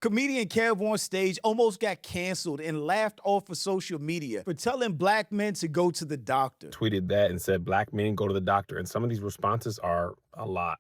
Comedian KEVONSTAGE almost got canceled and laughed off of social media for telling black men to go to the doctor. Tweeted that and said, black men go to the doctor. And some of these responses are a lot.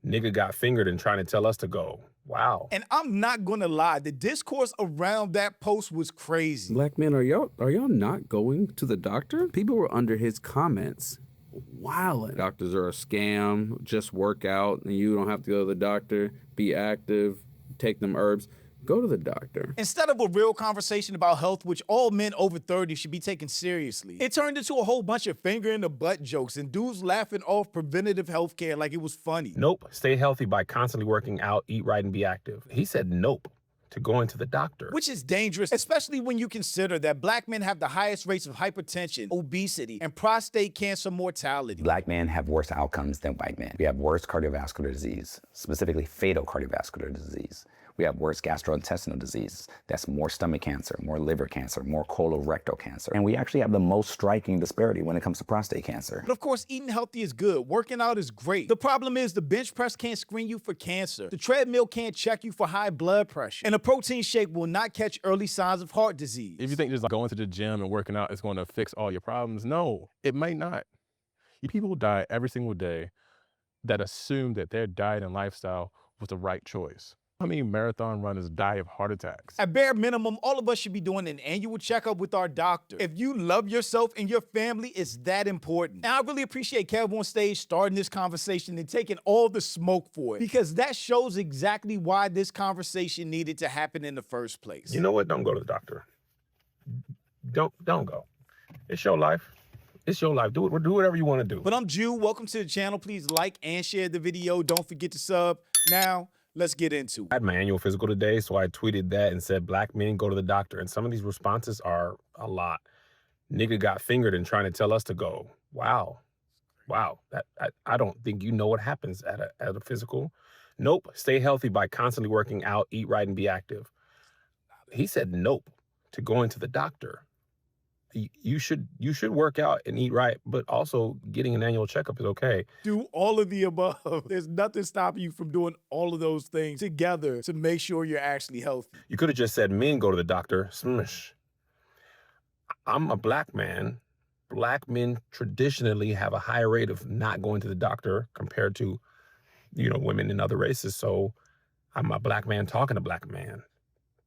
Nigga got fingered and trying to tell us to go. Wow. And I'm not gonna lie, the discourse around that post was crazy. Black men, are y'all not going to the doctor? People were under his comments wilding. Doctors are a scam, just work out and you don't have to go to the doctor, be active, take them herbs. Go to the doctor. Instead of a real conversation about health, which all men over 30 should be taken seriously, it turned into a whole bunch of finger in the butt jokes and dudes laughing off preventative health care like it was funny. Nope. Stay healthy by constantly working out, eat right, and be active. He said nope to going to the doctor. Which is dangerous, especially when you consider that black men have the highest rates of hypertension, obesity, and prostate cancer mortality. Black men have worse outcomes than white men. We have worse cardiovascular disease, specifically fatal cardiovascular disease. We have worse gastrointestinal disease. That's more stomach cancer, more liver cancer, more colorectal cancer. And we actually have the most striking disparity when it comes to prostate cancer. But of course, eating healthy is good. Working out is great. The problem is the bench press can't screen you for cancer. The treadmill can't check you for high blood pressure. And a protein shake will not catch early signs of heart disease. If you think just going to the gym and working out is going to fix all your problems, no, it might not. People die every single day that assume that their diet and lifestyle was the right choice. How many marathon runners die of heart attacks? At bare minimum, all of us should be doing an annual checkup with our doctor. If you love yourself and your family, it's that important. And I really appreciate KEVONSTAGE starting this conversation and taking all the smoke for it, because that shows exactly why this conversation needed to happen in the first place. You know what? Don't go to the doctor. Don't go. It's your life. It's your life. Do whatever you want to do. But I'm Jew. Welcome to the channel. Please like and share the video. Don't forget to sub. Now, let's get into it. I had my annual physical today, so I tweeted that and said, black men go to the doctor. And some of these responses are a lot. Nigga got fingered and trying to tell us to go. Wow. Wow. I don't think you know what happens at a physical. Nope. Stay healthy by constantly working out, eat right, and be active. He said nope to going to the doctor. You should work out and eat right, but also getting an annual checkup is okay. Do all of the above. There's nothing stopping you from doing all of those things together to make sure you're actually healthy. You could have just said men go to the doctor. Smush. I'm a black man. Black men traditionally have a higher rate of not going to the doctor compared to, women in other races. So I'm a black man talking to black man.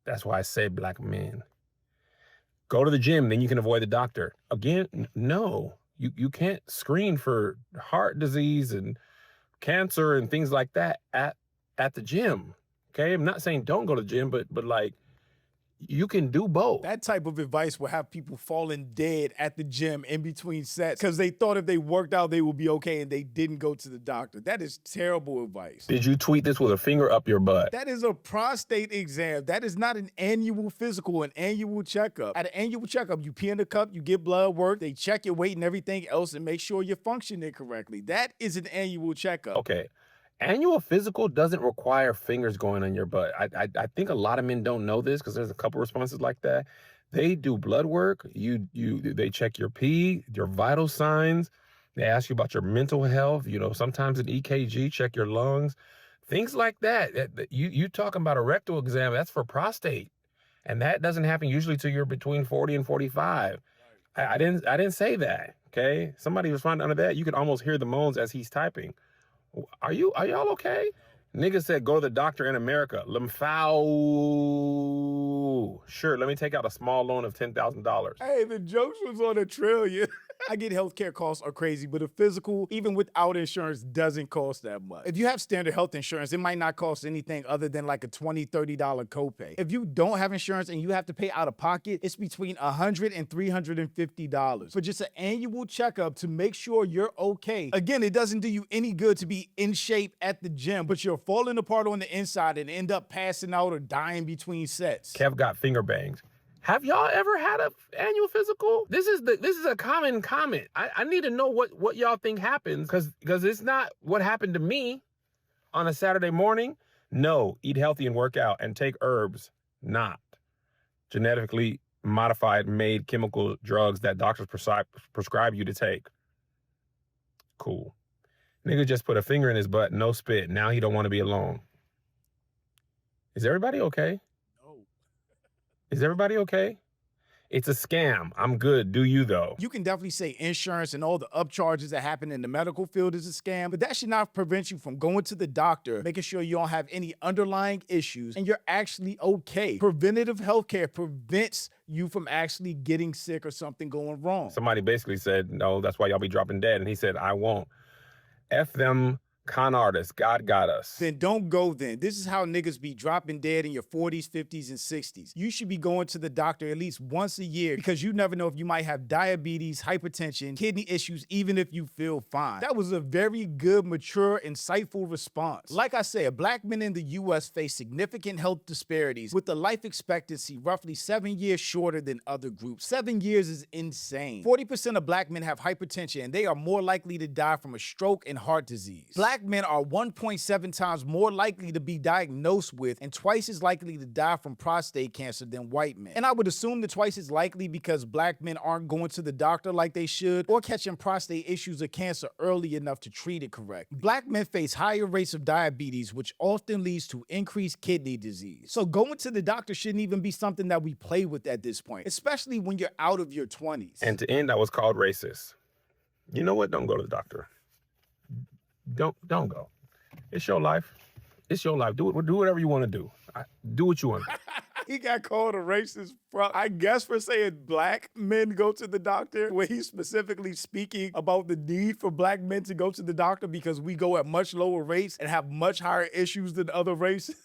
That's why I say black men. Go to the gym, then you can avoid the doctor. Again, no, you can't screen for heart disease and cancer and things like that at the gym. Okay, I'm not saying don't go to the gym, but like, you can do both. That type of advice will have people falling dead at the gym in between sets because they thought if they worked out, they would be okay and they didn't go to the doctor. That is terrible advice. Did you tweet this with a finger up your butt? That is a prostate exam. That is not an annual physical, an annual checkup. At an annual checkup, you pee in the cup, you get blood work, they check your weight and everything else and make sure you're functioning correctly. That is an annual checkup. Okay. Annual physical doesn't require fingers going on your butt. I think a lot of men don't know this because there's a couple responses like that. They do blood work. They check your pee, your vital signs. They ask you about your mental health. Sometimes an EKG, check your lungs, things like that. You talking about a rectal exam? That's for prostate, and that doesn't happen usually till you're between 40 and 45. I didn't say that. Okay, somebody responded under that. You could almost hear the moans as he's typing. Are y'all okay? Nigga said go to the doctor in America. Lemfow. Sure, let me take out a small loan of $10,000. Hey, the jokes was on $1 trillion. I get healthcare costs are crazy, but a physical, even without insurance, doesn't cost that much. If you have standard health insurance, it might not cost anything other than like a $20, $30 copay. If you don't have insurance and you have to pay out of pocket, it's between $100 and $350 for just an annual checkup to make sure you're okay. Again, it doesn't do you any good to be in shape at the gym, but you're falling apart on the inside and end up passing out or dying between sets. Kev got finger banged. Have y'all ever had an annual physical? This is a common comment. I need to know what y'all think happens because it's not what happened to me on a Saturday morning. No, eat healthy and work out and take herbs, not genetically modified made chemical drugs that doctors prescribe you to take. Cool. Nigga just put a finger in his butt, no spit. Now he don't want to be alone. Is everybody okay? No. Is everybody okay? It's a scam. I'm good. Do you, though? You can definitely say insurance and all the upcharges that happen in the medical field is a scam, but that should not prevent you from going to the doctor, making sure you don't have any underlying issues, and you're actually okay. Preventative healthcare prevents you from actually getting sick or something going wrong. Somebody basically said, no, that's why y'all be dropping dead. And he said, I won't. F them con artists. God got us. Then don't go then. This is how niggas be dropping dead in your 40s, 50s, and 60s. You should be going to the doctor at least once a year because you never know if you might have diabetes, hypertension, kidney issues, even if you feel fine. That was a very good, mature, insightful response. Like I said, black men in the US face significant health disparities with a life expectancy roughly 7 years shorter than other groups. 7 years is insane. 40% of black men have hypertension and they are more likely to die from a stroke and heart disease. Black men are 1.7 times more likely to be diagnosed with and twice as likely to die from prostate cancer than white men. And I would assume that twice as likely because black men aren't going to the doctor like they should or catching prostate issues or cancer early enough to treat it correctly. Black men face higher rates of diabetes, which often leads to increased kidney disease. So going to the doctor shouldn't even be something that we play with at this point, especially when you're out of your 20s. And to end, I was called racist. You know what? Don't go to the doctor. Don't go. It's your life. It's your life. Do whatever you want to do. Do what you want to do. He got called a racist, I guess, for saying black men go to the doctor, where he's specifically speaking about the need for black men to go to the doctor because we go at much lower rates and have much higher issues than other races.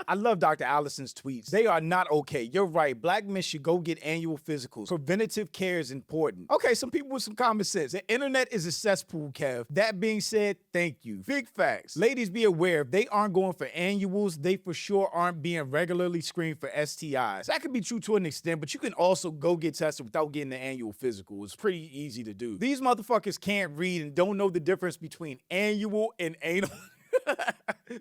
I love Dr. Allison's tweets. They are not okay. You're right. Black men should go get annual physicals. Preventative care is important. Okay, some people with some common sense. The internet is a cesspool, Kev. That being said, thank you. Big facts. Ladies, be aware, if they aren't going for annuals, they for sure aren't being regularly screened for STIs. That can be true to an extent, but you can also go get tested without getting the annual physical. It's pretty easy to do. These motherfuckers can't read and don't know the difference between annual and anal.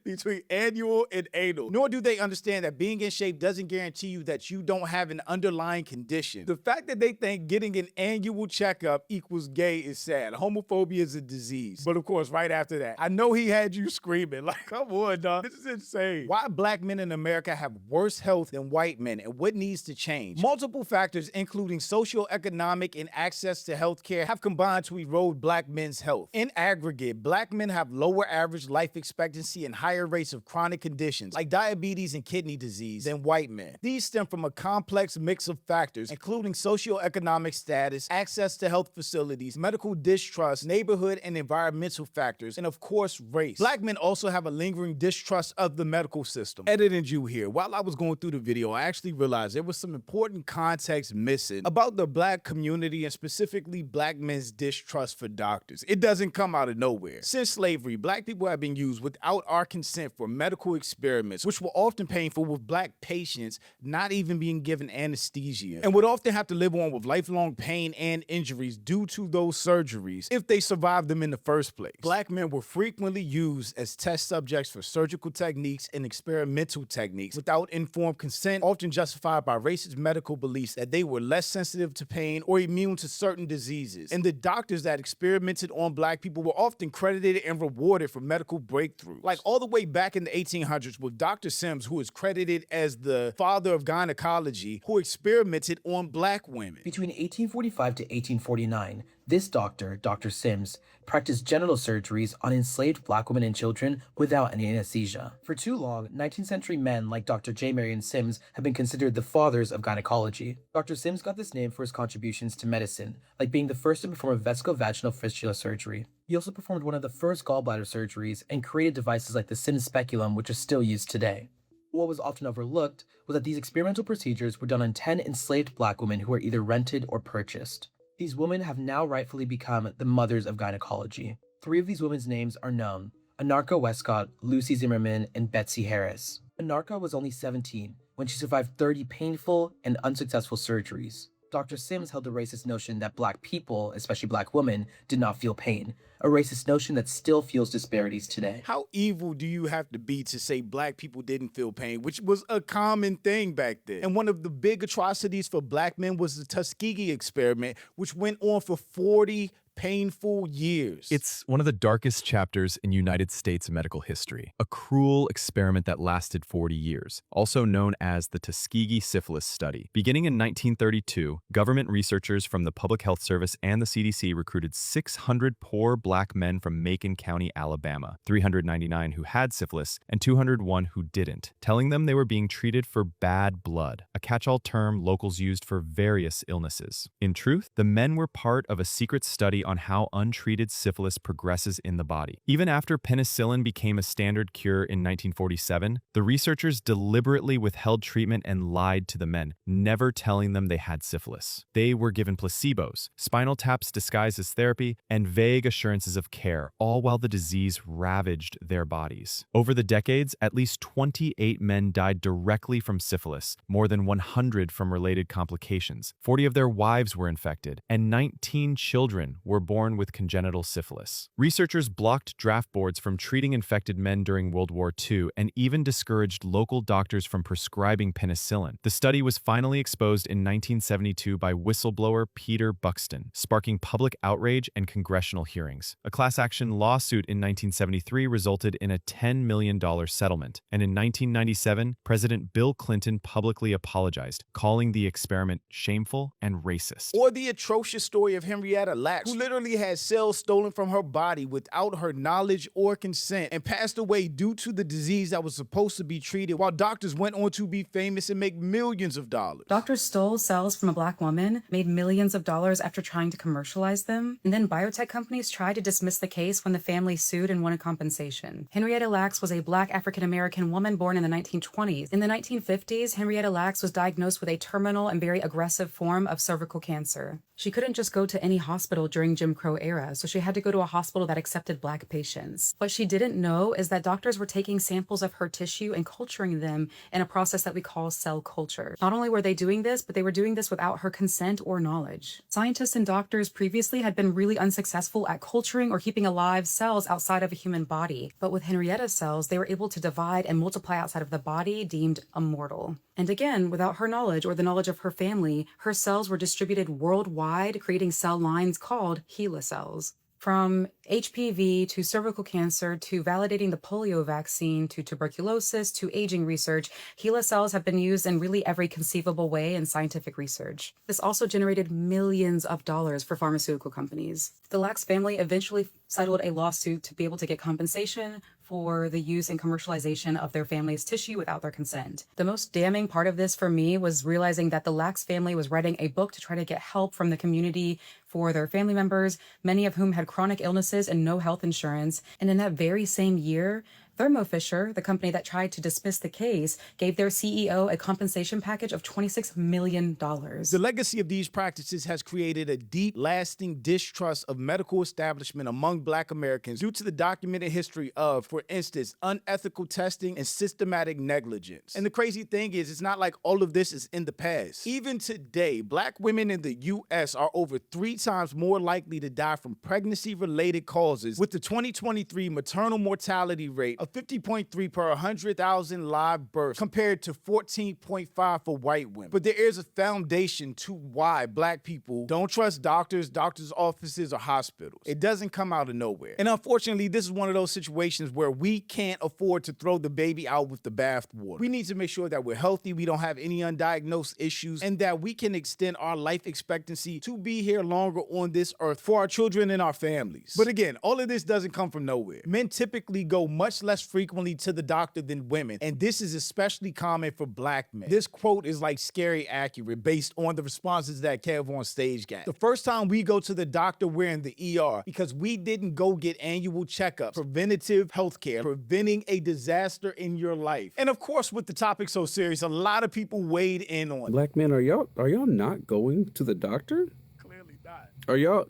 Between annual and anal. Nor do they understand that being in shape doesn't guarantee you that you don't have an underlying condition. The fact that they think getting an annual checkup equals gay is sad. Homophobia is a disease. But of course, right after that, I know he had you screaming. Like, come on, dog. This is insane. Why black men in America have worse health than white men and what needs to change? Multiple factors, including socioeconomic and access to healthcare, have combined to erode black men's health. In aggregate, black men have lower average life expectancy and higher rates of chronic conditions like diabetes and kidney disease than white men. These stem from a complex mix of factors, including socioeconomic status, access to health facilities, medical distrust, neighborhood and environmental factors, and of course, race. Black men also have a lingering distrust of the medical system. Editing you here. While I was going through the video, I actually realized there was some important context missing about the black community and specifically black men's distrust for doctors. It doesn't come out of nowhere. Since slavery, black people have been used without our consent for medical experiments, which were often painful, with black patients not even being given anesthesia, and would often have to live on with lifelong pain and injuries due to those surgeries if they survived them in the first place. Black men were frequently used as test subjects for surgical techniques and experimental techniques without informed consent, often justified by racist medical beliefs that they were less sensitive to pain or immune to certain diseases. And the doctors that experimented on black people were often credited and rewarded for medical breakthroughs. Like all the way back in the 1800s with Dr. Sims, who is credited as the father of gynecology, who experimented on black women. Between 1845 to 1849, this doctor, Dr. Sims, practiced genital surgeries on enslaved black women and children without any anesthesia. For too long, 19th century men like Dr. J. Marion Sims have been considered the fathers of gynecology. Dr. Sims got this name for his contributions to medicine, like being the first to perform a vesicovaginal fistula surgery. He also performed one of the first gallbladder surgeries and created devices like the Sims speculum, which is still used today. What was often overlooked was that these experimental procedures were done on 10 enslaved black women who were either rented or purchased. These women have now rightfully become the mothers of gynecology. 3 of these women's names are known: Anarcha Westcott, Lucy Zimmerman, and Betsy Harris. Anarcha was only 17 when she survived 30 painful and unsuccessful surgeries. Dr. Sims held the racist notion that black people, especially black women, did not feel pain, a racist notion that still fuels disparities today. How evil do you have to be to say black people didn't feel pain, which was a common thing back then? And one of the big atrocities for black men was the Tuskegee experiment, which went on for 40 painful years. It's one of the darkest chapters in United States medical history, a cruel experiment that lasted 40 years, also known as the Tuskegee Syphilis Study. Beginning in 1932, government researchers from the Public Health Service and the CDC recruited 600 poor black men from Macon County, Alabama, 399 who had syphilis and 201 who didn't, telling them they were being treated for bad blood, a catch-all term locals used for various illnesses. In truth, the men were part of a secret study on how untreated syphilis progresses in the body. Even after penicillin became a standard cure in 1947, the researchers deliberately withheld treatment and lied to the men, never telling them they had syphilis. They were given placebos, spinal taps disguised as therapy, and vague assurances of care, all while the disease ravaged their bodies. Over the decades, at least 28 men died directly from syphilis, more than 100 from related complications. 40 of their wives were infected, and 19 children were born with congenital syphilis. Researchers blocked draft boards from treating infected men during World War II and even discouraged local doctors from prescribing penicillin. The study was finally exposed in 1972 by whistleblower Peter Buxton, sparking public outrage and congressional hearings. A class action lawsuit in 1973 resulted in a $10 million settlement, and in 1997, President Bill Clinton publicly apologized, calling the experiment shameful and racist. Or the atrocious story of Henrietta Lacks, who literally had cells stolen from her body without her knowledge or consent and passed away due to the disease that was supposed to be treated, while doctors went on to be famous and make millions of dollars. Doctors stole cells from a black woman, made millions of dollars after trying to commercialize them, and then biotech companies tried to dismiss the case when the family sued and wanted compensation. Henrietta Lacks was a black African-American woman born in the 1920s. In the 1950s, Henrietta Lacks was diagnosed with a terminal and very aggressive form of cervical cancer. She couldn't just go to any hospital during Jim Crow era, so she had to go to a hospital that accepted black patients. What she didn't know is that doctors were taking samples of her tissue and culturing them in a process that we call cell culture. Not only were they doing this, but they were doing this without her consent or knowledge. Scientists and doctors previously had been really unsuccessful at culturing or keeping alive cells outside of a human body, but with Henrietta's cells, they were able to divide and multiply outside of the body, deemed immortal. And again, without her knowledge or the knowledge of her family, her cells were distributed worldwide, creating cell lines called HeLa cells. From HPV to cervical cancer to validating the polio vaccine to tuberculosis to aging research, HeLa cells have been used in really every conceivable way in scientific research. This also generated millions of dollars for pharmaceutical companies. The Lacks family eventually settled a lawsuit to be able to get compensation for the use and commercialization of their family's tissue without their consent. The most damning part of this for me was realizing that the Lacks family was writing a book to try to get help from the community for their family members, many of whom had chronic illnesses and no health insurance. And in that very same year, Thermo Fisher, the company that tried to dismiss the case, gave their CEO a compensation package of $26 million. The legacy of these practices has created a deep, lasting distrust of medical establishment among Black Americans due to the documented history of, for instance, unethical testing and systematic negligence. And the crazy thing is, it's not like all of this is in the past. Even today, Black women in the U.S. are over 3 times more likely to die from pregnancy-related causes, with the 2023 maternal mortality rate of 50.3 per 100,000 live births compared to 14.5 for white women. But there is a foundation to why Black people don't trust doctors, doctors' offices, or hospitals. It doesn't come out of nowhere. And unfortunately, this is one of those situations where we can't afford to throw the baby out with the bathwater. We need to make sure that we're healthy, we don't have any undiagnosed issues, and that we can extend our life expectancy to be here longer on this earth for our children and our families. But again, all of this doesn't come from nowhere. Men typically go much less frequently to the doctor than women, and this is especially common for Black men. This quote is like scary accurate based on the responses that KEVONSTAGE got. The first time we go to the doctor, we're in the ER because we didn't go get annual checkups, preventative healthcare, preventing a disaster in your life. And of course, with the topic so serious, a lot of people weighed in on it. Black men, are y'all not going to the doctor? Clearly not. Are y'all?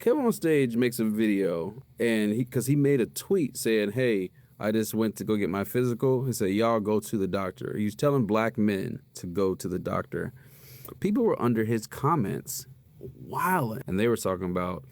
KEVONSTAGE makes a video, and he made a tweet saying, "Hey, I just went to go get my physical." He said, "Y'all go to the doctor." He's telling Black men to go to the doctor. People were under his comments wilding, and they were talking about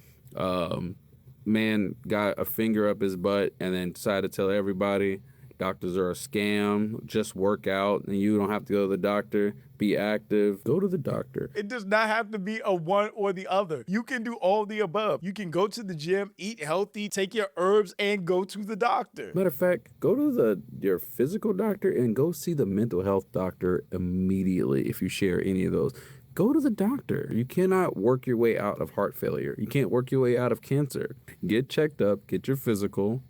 man got a finger up his butt and then decided to tell everybody. Doctors are a scam. Just work out and you don't have to go to the doctor. Be active. Go to the doctor. It does not have to be a one or the other. You can do all the above. You can go to the gym, eat healthy, take your herbs, and go to the doctor. Matter of fact, go to your physical doctor and go see the mental health doctor immediately if you share any of those. Go to the doctor. You cannot work your way out of heart failure. You can't work your way out of cancer. Get checked up, get your physical,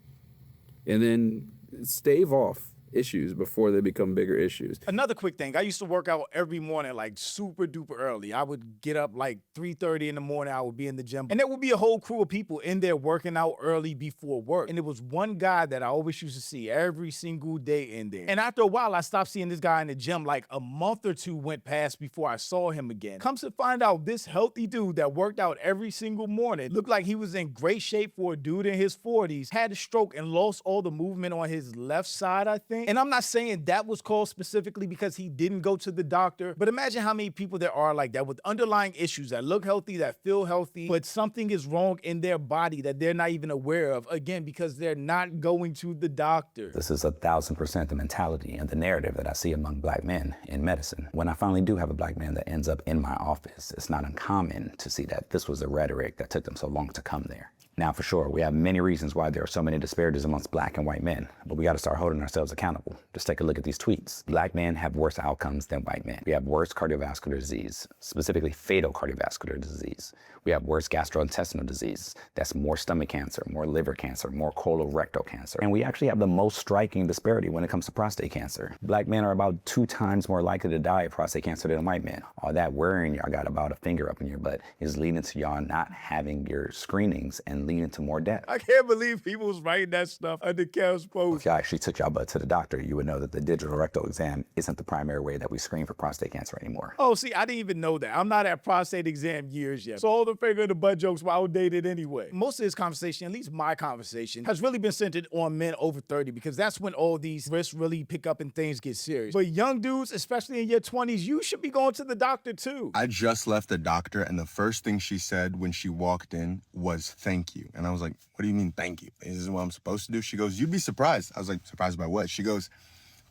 and then stave off issues before they become bigger issues. Another quick thing, I used to work out every morning like super duper early. I would get up like 3:30 in the morning, I would be in the gym, and there would be a whole crew of people in there working out early before work. And it was one guy that I always used to see every single day in there. And after a while, I stopped seeing this guy in the gym. Like a month or two went past before I saw him again. Comes to find out, this healthy dude that worked out every single morning, looked like he was in great shape for a dude in his 40s, had a stroke and lost all the movement on his left side, I think. And I'm not saying that was caused specifically because he didn't go to the doctor, but imagine how many people there are like that with underlying issues that look healthy, that feel healthy, but something is wrong in their body that they're not even aware of, again, because they're not going to the doctor. This is 1,000% the mentality and the narrative that I see among black men in medicine. When I finally do have a black man that ends up in my office, it's not uncommon to see that this was the rhetoric that took them so long to come there. Now, for sure, we have many reasons why there are so many disparities amongst black and white men, but we got to start holding ourselves accountable. Just take a look at these tweets. Black men have worse outcomes than white men. We have worse cardiovascular disease, specifically fatal cardiovascular disease. We have worse gastrointestinal disease. That's more stomach cancer, more liver cancer, more colorectal cancer. And we actually have the most striking disparity when it comes to prostate cancer. Black men are about 2 times more likely to die of prostate cancer than white men. All that worrying y'all got about a finger up in your butt is leading to y'all not having your screenings and leading to more death. I can't believe people was writing that stuff under Kev's post. If y'all actually took y'all butt to the doctor, you would know that the digital rectal exam isn't the primary way that we screen for prostate cancer anymore. Oh, see, I didn't even know that. I'm not at prostate exam years yet. So all the finger in the butt jokes were outdated anyway. Most of this conversation, at least my conversation, has really been centered on men over 30 because that's when all these risks really pick up and things get serious. But young dudes, especially in your 20s, you should be going to the doctor too. I just left the doctor and the first thing she said when she walked in was thank you. And I was like, what do you mean thank you? Is this what I'm supposed to do? She goes, you'd be surprised. I was like, surprised by what? She goes,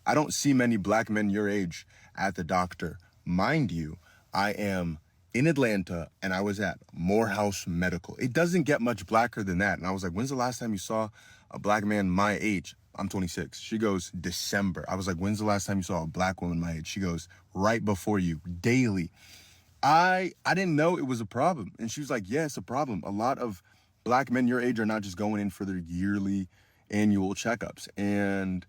I don't see many black men your age at the doctor. Mind you, I am in Atlanta and I was at Morehouse Medical. It doesn't get much blacker than that. And I was like, when's the last time you saw a black man my age? I'm 26. She goes, December. I was like, when's the last time you saw a black woman my age? She goes, right before you, daily. I didn't know it was a problem. And she was like, yeah, it's a problem. A lot of black men your age are not just going in for their yearly annual checkups. And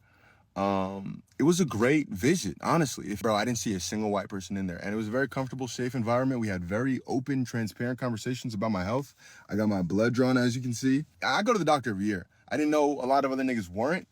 it was a great visit, honestly. Bro, I didn't see a single white person in there. And it was a very comfortable, safe environment. We had very open, transparent conversations about my health. I got my blood drawn, as you can see. I go to the doctor every year. I didn't know a lot of other niggas weren't.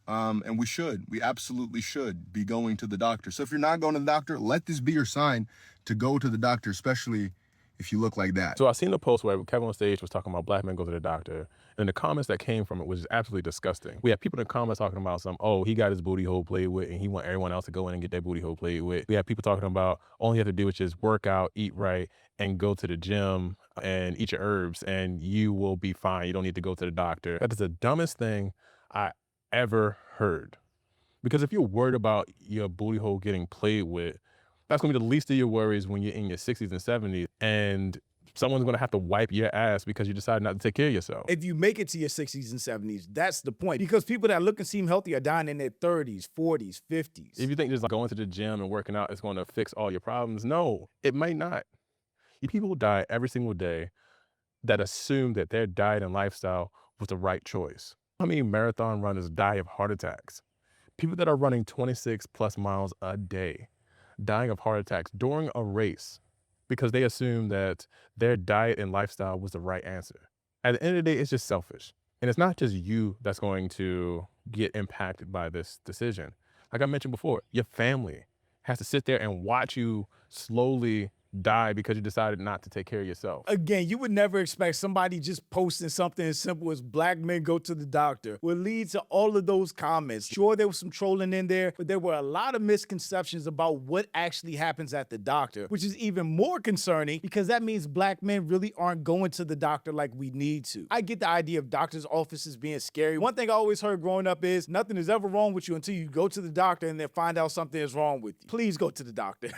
And we absolutely should be going to the doctor. So if you're not going to the doctor, let this be your sign to go to the doctor, especially if you look like that. So I seen a post where KEVONSTAGE was talking about black men go to the doctor, and the comments that came from it was absolutely disgusting. We had people in the comments talking about he got his booty hole played with, and he want everyone else to go in and get their booty hole played with. We had people talking about all you have to do is just work out, eat right, and go to the gym and eat your herbs, and you will be fine. You don't need to go to the doctor. That is the dumbest thing I ever heard. Because if you're worried about your booty hole getting played with, that's gonna be the least of your worries when you're in your 60s and 70s, and someone's gonna have to wipe your ass because you decided not to take care of yourself. If you make it to your 60s and 70s, that's the point. Because people that look and seem healthy are dying in their 30s, 40s, 50s. If you think just going to the gym and working out is gonna fix all your problems, no, it might not. People die every single day that assume that their diet and lifestyle was the right choice. How many marathon runners die of heart attacks? People that are running 26 plus miles a day dying of heart attacks during a race because they assume that their diet and lifestyle was the right answer. At the end of the day, it's just selfish. And it's not just you that's going to get impacted by this decision. Like I mentioned before, your family has to sit there and watch you slowly die because you decided not to take care of yourself. Again, you would never expect somebody just posting something as simple as black men go to the doctor would lead to all of those comments. Sure, there was some trolling in there, but there were a lot of misconceptions about what actually happens at the doctor, which is even more concerning because that means black men really aren't going to the doctor like we need to. I get the idea of doctors' offices being scary. One thing I always heard growing up is nothing is ever wrong with you until you go to the doctor and then find out something is wrong with you. Please go to the doctor.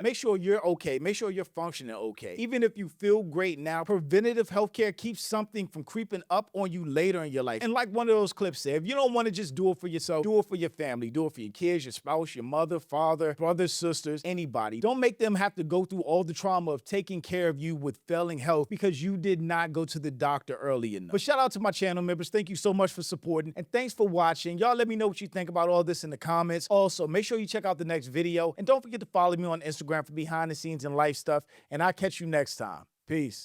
Make sure you're okay. Make sure you're functioning okay. Even if you feel great now, preventative healthcare keeps something from creeping up on you later in your life. And like one of those clips said, if you don't want to just do it for yourself, do it for your family. Do it for your kids, your spouse, your mother, father, brothers, sisters, anybody. Don't make them have to go through all the trauma of taking care of you with failing health because you did not go to the doctor early enough. But shout out to my channel members. Thank you so much for supporting and thanks for watching. Y'all let me know what you think about all this in the comments. Also, make sure you check out the next video and don't forget to follow me on Instagram for behind the scenes and life stuff. And I'll catch you next time. Peace.